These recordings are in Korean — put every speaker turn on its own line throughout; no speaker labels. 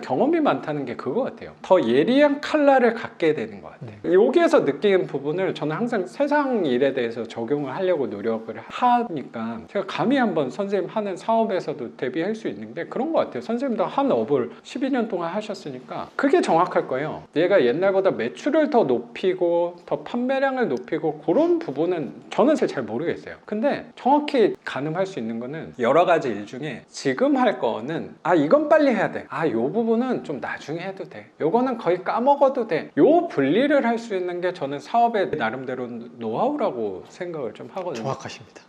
경험이 많다는 게 그거 같아요. 더 예리한 칼날을 갖게 되는 것 같아요. 여기에서 느끼는 부분을 저는 항상 세상 일에 대해서 적용을 하려고 노력을 하니까 제가 감히 한번 선생님 하는 사업에서도 대비할 수 있는데 그런 것 같아요. 선생님도 한 업을 12년 동안 하셨으니까 그게 정확할 거예요. 얘가 옛날보다 매출을 더 높이고 더 판매량을 높이고 그런 부분은 저는 잘 모르겠어요. 근데 정확히 가늠할 수 있는 거는 여러 가지 일 중에 지금 할 거는 이건 빨리 해야 돼. 요 부분은 좀 나중에 해도 돼. 요거는 거의 까먹어도 돼. 요 분리를 할 수 있는 게 저는 사업의 나름대로 노하우라고 생각을 좀 하거든요.
정확하십니다.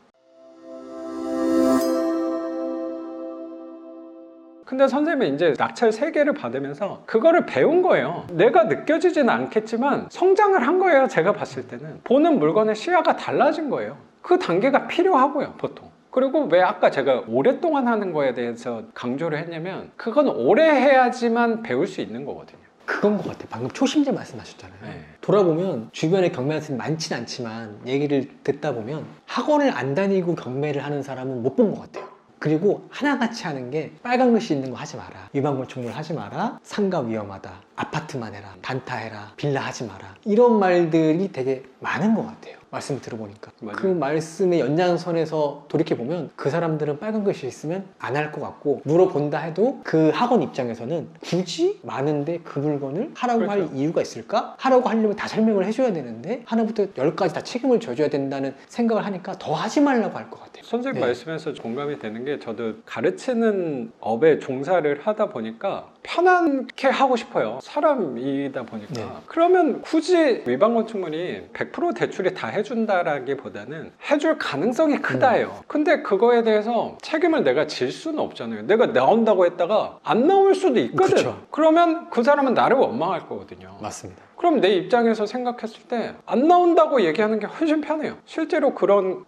근데 선생님이 이제 낙찰 3개를 받으면서 그거를 배운 거예요. 내가 느껴지진 않겠지만 성장을 한 거예요. 제가 봤을 때는 보는 물건의 시야가 달라진 거예요. 그 단계가 필요하고요, 보통. 그리고 왜 아까 제가 오랫동안 하는 거에 대해서 강조를 했냐면 그건 오래 해야지만 배울 수 있는 거거든요.
그건 것 같아요. 방금 초심자 말씀하셨잖아요.
네.
돌아보면 주변에 경매학생이 많진 않지만 얘기를 듣다 보면 학원을 안 다니고 경매를 하는 사람은 못 본 것 같아요. 그리고 하나같이 하는 게 빨간 글씨 있는 거 하지 마라, 위반건축물 하지 마라, 상가 위험하다, 아파트만 해라, 단타해라, 빌라 하지 마라, 이런 말들이 되게 많은 것 같아요. 말씀을 들어보니까.
맞아요.
그 말씀의 연장선에서 돌이켜보면 그 사람들은 빨간 글씨 있으면 안 할 것 같고 물어본다 해도 그 학원 입장에서는 굳이 많은데 그 물건을 하라고
그렇죠.
할 이유가 있을까? 하라고 하려면 다 설명을 해줘야 되는데 하나부터 10까지 다 책임을 져줘야 된다는 생각을 하니까 더 하지 말라고 할 것 같아요.
선생님
네.
말씀에서 공감이 되는 게 저도 가르치는 업에 종사를 하다 보니까 편하게 하고 싶어요. 사람이다 보니까.
네.
그러면 굳이 위반건축물이 100% 대출이 다 해준다라기보다는 해줄 가능성이 크다예요. 근데 그거에 대해서 책임을 내가 질 수는 없잖아요. 내가 나온다고 했다가 안 나올 수도 있거든.
그쵸.
그러면 그 사람은 나를 원망할 거거든요.
맞습니다.
그럼 내 입장에서 생각했을 때 안 나온다고 얘기하는 게 훨씬 편해요. 실제로 그런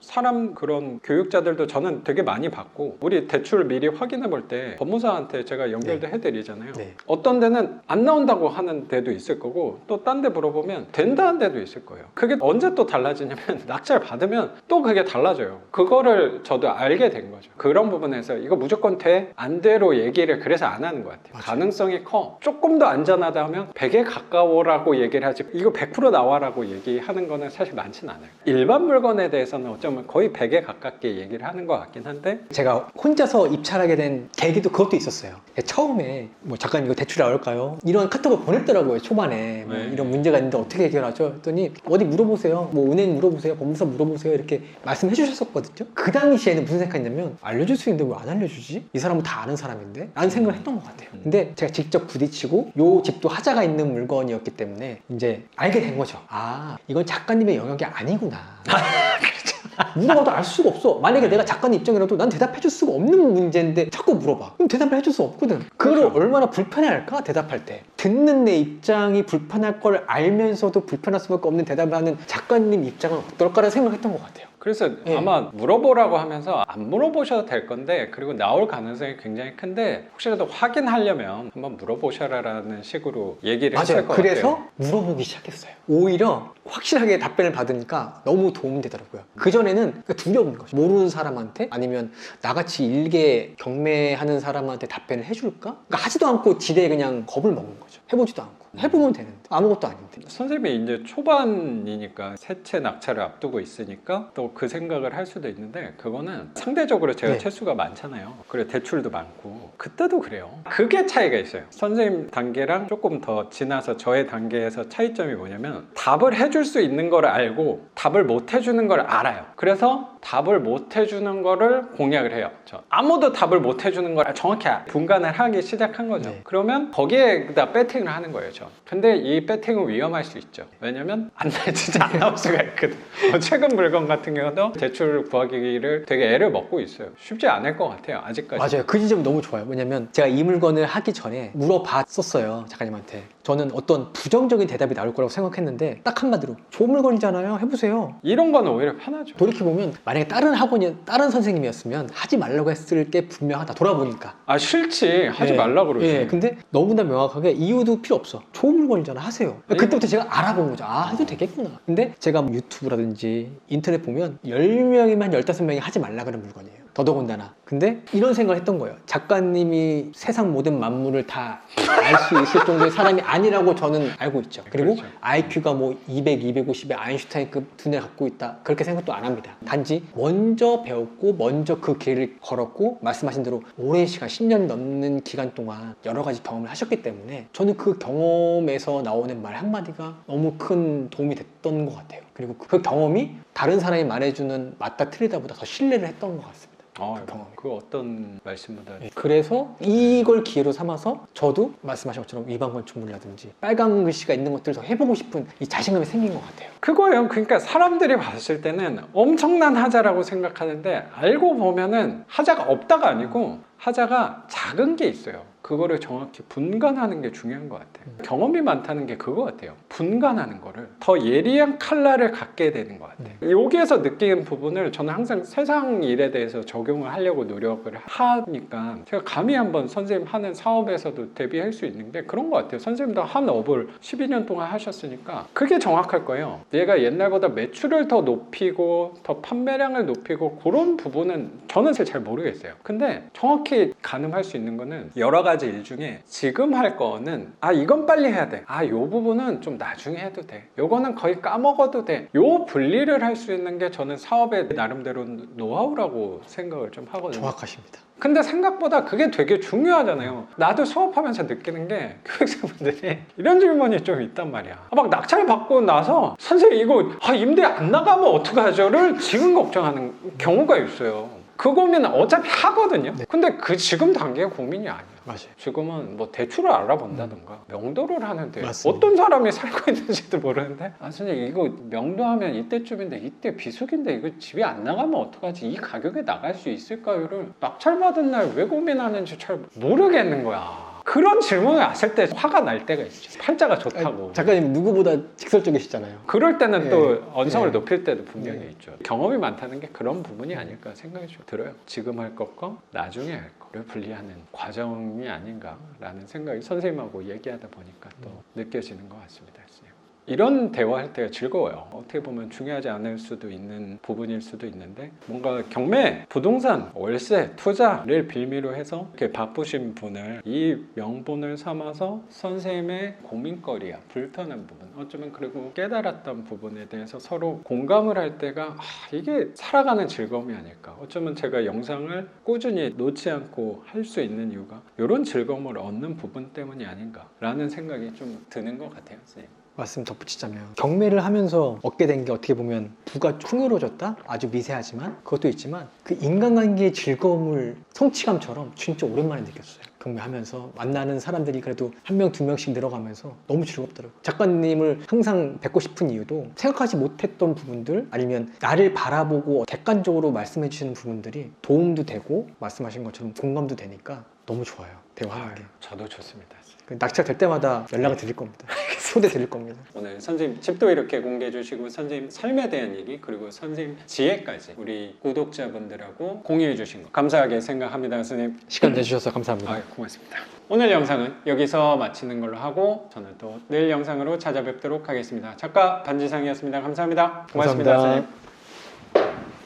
그런 교육자들도 저는 되게 많이 받고 우리 대출 미리 확인해 볼 때 법무사한테 제가 연결도 해드리잖아요.
네.
어떤 데는 안 나온다고 하는 데도 있을 거고 또 딴 데 물어보면 된다는 데도 있을 거예요. 그게 언제 또 달라지냐면 낙찰 받으면 또 그게 달라져요. 그거를 저도 알게 된 거죠. 그런 부분에서 이거 무조건 돼? 안 돼로 얘기를 그래서 안 하는 것 같아요.
맞아요.
가능성이 커. 조금 더 안전하다 하면 100에 가까워라고 얘기를 하지 이거 100% 나와라고 얘기하는 거는 사실 많진 않아요. 일반 물건에 대해서는 어쩌면 거의 100에 가깝게 얘기를 하는 것 같긴 한데
제가 혼자서 입찰하게 된 계기도 그것도 있었어요. 처음에 뭐 작가님 이거 대출이 나올까요? 이런 카톡을 보냈더라고요. 초반에 뭐
네.
이런 문제가 있는데 어떻게 해결하죠? 했더니 어디 물어보세요. 뭐 은행 물어보세요. 법무사 물어보세요. 이렇게 말씀해 주셨었거든요. 그 당시에는 무슨 생각했냐면 알려줄 수 있는데 왜 안 알려주지? 이 사람은 다 아는 사람인데? 라는 생각을 했던 것 같아요. 근데 제가 직접 부딪히고 요 집도 하자가 있는 물건이었기 때문에 이제 알게 된 거죠. 이건 작가님의 영역이 아니구나. 물어봐도 알 수가 없어. 만약에 내가 작가님 입장이라도 난 대답해 줄 수가 없는 문제인데 자꾸 물어봐. 그럼 대답을 해줄 수 없거든. 그걸
그렇죠.
얼마나 불편해할까? 대답할 때. 듣는 내 입장이 불편할 걸 알면서도 불편할 수밖에 없는 대답을 하는 작가님 입장은 어떨까라는 생각했던 것 같아요.
그래서
네.
아마 물어보라고 하면서 안 물어보셔도 될 건데 그리고 나올 가능성이 굉장히 큰데 혹시라도 확인하려면 한번 물어보셔라라는 식으로 얘기를 했을
맞아요.
것
그래서
같아요.
물어보기 시작했어요. 오히려 확실하게 답변을 받으니까 너무 도움이 되더라고요. 그전에는 두려운 거죠. 모르는 사람한테 아니면 나같이 일개 경매하는 사람한테 답변을 해줄까? 그러니까 하지도 않고 지레 그냥 겁을 먹는 거죠. 해보지도 않고. 해보면 되는데 아무것도 아닌데.
선생님이 이제 초반이니까 새 채 낙찰을 앞두고 있으니까 또 그 생각을 할 수도 있는데 그거는 상대적으로 제가
네.
채수가 많잖아요. 그래 대출도 많고 그때도 그래요. 그게 차이가 있어요. 선생님 단계랑 조금 더 지나서 저의 단계에서 차이점이 뭐냐면 답을 해줄 수 있는 걸 알고 답을 못 해주는 걸 알아요. 그래서 답을 못 해주는 거를 공략을 해요. 아무도 답을 못 해주는 걸 정확히 분간을 하기 시작한 거죠.
네.
그러면 거기에다 배팅을 하는 거예요. 근데 이 배팅은 위험할 수 있죠. 왜냐면 진짜 안 나올 수가 있거든. 최근 물건 같은 경우도 대출 구하기를 되게 애를 먹고 있어요. 쉽지 않을 것 같아요. 아직까지.
맞아요. 그 지점 너무 좋아요. 왜냐면 제가 이 물건을 하기 전에 물어봤었어요. 작가님한테. 저는 어떤 부정적인 대답이 나올 거라고 생각했는데 딱 한마디로 조물건이잖아요. 해보세요.
이런 거는 오히려 편하죠.
돌이켜보면 만약에 다른 학원이 다른 선생님이었으면 하지 말라고 했을 게 분명하다. 돌아보니까.
아 싫지 하지 말라 그러지.
예, 근데 너무나 명확하게 이유도 필요 없어. 좋은 물건이잖아. 하세요. 그때부터 제가 알아본 거죠. 아, 해도 되겠구나. 근데 제가 뭐 유튜브라든지 인터넷 보면 10명이면 15명이 하지 말라 그런 물건이에요. 더더군다나. 근데 이런 생각을 했던 거예요. 작가님이 세상 모든 만물을 다 알 수 있을 정도의 사람이 아니라고 저는 알고 있죠. 그리고
그렇죠.
IQ가 뭐 200, 250의 아인슈타인급 두뇌를 갖고 있다. 그렇게 생각도 안 합니다. 단지 먼저 배웠고 먼저 그 길을 걸었고 말씀하신 대로 오랜 시간, 10년 넘는 기간 동안 여러 가지 경험을 하셨기 때문에 저는 그 경험에서 나오는 말 한마디가 너무 큰 도움이 됐던 것 같아요. 그리고 그 경험이 다른 사람이 말해주는 맞다 틀리다보다 더 신뢰를 했던 것 같습니다. 경험이.
그 어떤 말씀보다
그래서 이걸 기회로 삼아서 저도 말씀하신 것처럼 위반건축물이라든지 빨간 글씨가 있는 것들을 더 해보고 싶은 이 자신감이 생긴 것 같아요.
그거예요. 그러니까 사람들이 봤을 때는 엄청난 하자라고 생각하는데 알고 보면은 하자가 없다가 아니고 하자가 작은 게 있어요. 그거를 정확히 분간하는 게 중요한 것 같아요. 경험이 많다는 게 그거 같아요. 분간하는 거를 더 예리한 칼날을 갖게 되는 것 같아요. 여기에서 느끼는 부분을 저는 항상 세상 일에 대해서 적용을 하려고 노력을 하니까 제가 감히 한번 선생님 하는 사업에서도 대비할 수 있는 게 그런 것 같아요. 선생님도 한 업을 12년 동안 하셨으니까 그게 정확할 거예요. 얘가 옛날보다 매출을 더 높이고 더 판매량을 높이고 그런 부분은 저는 잘 모르겠어요. 근데 정확히 가늠할 수 있는 거는 여러 가지 일 중에 지금 할 거는 이건 빨리 해야 돼. 요 부분은 좀 나중에 해도 돼. 요거는 거의 까먹어도 돼. 요 분리를 할 수 있는 게 저는 사업의 나름대로 노하우라고 생각을 좀 하거든요.
정확하십니다.
근데 생각보다 그게 되게 중요하잖아요. 나도 수업하면서 느끼는 게 교육생분들이 이런 질문이 좀 있단 말이야. 막 낙찰 받고 나서 선생님 이거 임대 안 나가면 어떡하죠를 지금 걱정하는 경우가 있어요. 그 고민은 어차피 하거든요. 근데 그 지금 단계가 고민이 아니야.
맞아요.
지금은 뭐 대출을 알아본다던가 명도를 하는데
맞습니다.
어떤 사람이 살고 있는지도 모르는데 선생님 이거 명도하면 이때쯤인데 이때 비수기인데 이거 집이 안 나가면 어떡하지? 이 가격에 나갈 수 있을까요를 낙찰받은 날 왜 고민하는지 잘 모르겠는 거야. 그런 질문을 왔을 때 화가 날 때가 있죠. 팔자가 좋다고.
작가님 누구보다 직설적이시잖아요.
그럴 때는 또
네.
언성을
네.
높일 때도 분명히
네.
있죠. 경험이 많다는 게 그런 부분이 아닐까 생각이 좀 들어요. 지금 할 것과 나중에 할 거를 분리하는 과정이 아닌가라는 생각이 선생님하고 얘기하다 보니까 또 느껴지는 것 같습니다. 선생님. 이런 대화할 때가 즐거워요. 어떻게 보면 중요하지 않을 수도 있는 부분일 수도 있는데 뭔가 경매, 부동산, 월세, 투자를 빌미로 해서 이렇게 바쁘신 분을 이 명분을 삼아서 선생님의 고민거리야, 불편한 부분, 어쩌면 그리고 깨달았던 부분에 대해서 서로 공감을 할 때가 이게 살아가는 즐거움이 아닐까. 어쩌면 제가 영상을 꾸준히 놓지 않고 할 수 있는 이유가 이런 즐거움을 얻는 부분 때문이 아닌가라는 생각이 좀 드는 것 같아요, 선생님.
말씀 덧붙이자면 경매를 하면서 얻게 된 게 어떻게 보면 부가 풍요로워졌다? 아주 미세하지만 그것도 있지만 그 인간관계의 즐거움을 성취감처럼 진짜 오랜만에 느꼈어요. 경매하면서 만나는 사람들이 그래도 한 명, 두 명씩 늘어가면서 너무 즐겁더라고요. 작가님을 항상 뵙고 싶은 이유도 생각하지 못했던 부분들 아니면 나를 바라보고 객관적으로 말씀해 주시는 부분들이 도움도 되고 말씀하신 것처럼 공감도 되니까 너무 좋아요. 대화하는 게.
저도 좋습니다.
낙찰 될 때마다 연락을 드릴 겁니다. 초대 드릴 겁니다.
오늘 선생님 집도 이렇게 공개해 주시고 선생님 삶에 대한 얘기 그리고 선생님 지혜까지 우리 구독자분들하고 공유해 주신 거 감사하게 생각합니다. 선생님.
시간 내주셔서 감사합니다.
고맙습니다. 오늘 영상은 여기서 마치는 걸로 하고 저는 또 내일 영상으로 찾아뵙도록 하겠습니다. 작가 반지상이었습니다. 감사합니다. 고맙습니다.
감사합니다.
선생님.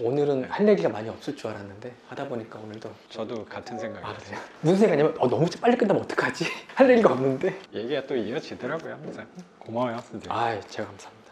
오늘은 할 얘기가 많이 없을 줄 알았는데 하다 보니까 오늘도
저도 같은 생각이에요.
그래요? 무슨 생각이냐면 너무 빨리 끝나면 어떡하지? 할 얘기가 없는데
얘기가 또 이어지더라고요. 항상. 고마워요. 선생님.
제가 감사합니다.